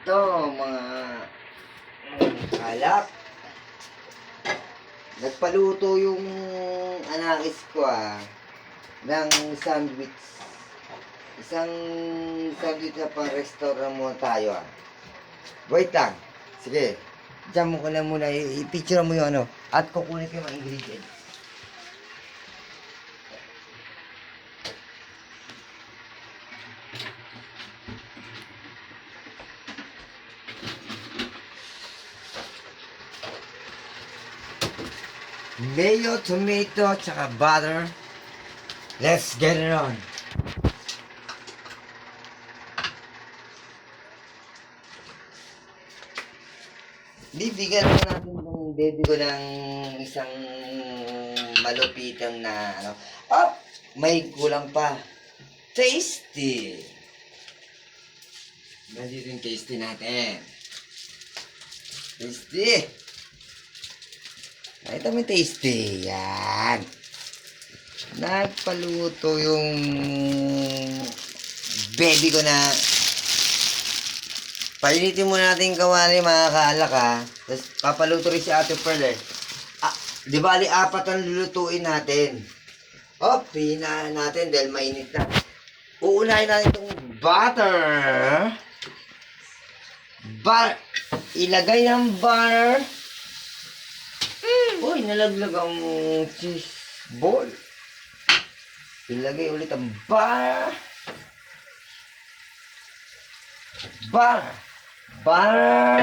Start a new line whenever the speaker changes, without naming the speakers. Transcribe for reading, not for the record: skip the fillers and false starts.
Ito, mga alak. Nagpaluto yung anakis ko ng sandwich. Isang sandwich na pang restaurant muna tayo Wait lang. Sige. Diyan mo ko na muna. I-picture mo yung ano. At kukunin ko yung mga ingredients. Mayo, tomato, tsaka butter. Let's get it on. Bibigyan mo natin ng baby ko ng isang malupitang na ano. Oh! May kulang pa. Tasty! Nandito yung tasty natin. Tasty! Ito may tasty. Yan. Nagpaluto yung baby ko na painitin muna natin yung kawali mga kaalak Tapos papaluto rin si Ate Pearl Di bali 4 ang lulutuin natin. Pinahan natin dahil mainit na. Uunahin natin itong butter. Ilagay ang butter. Uy, nalaglag ang cheese ball. Ilagay ulit ang butter. Butter.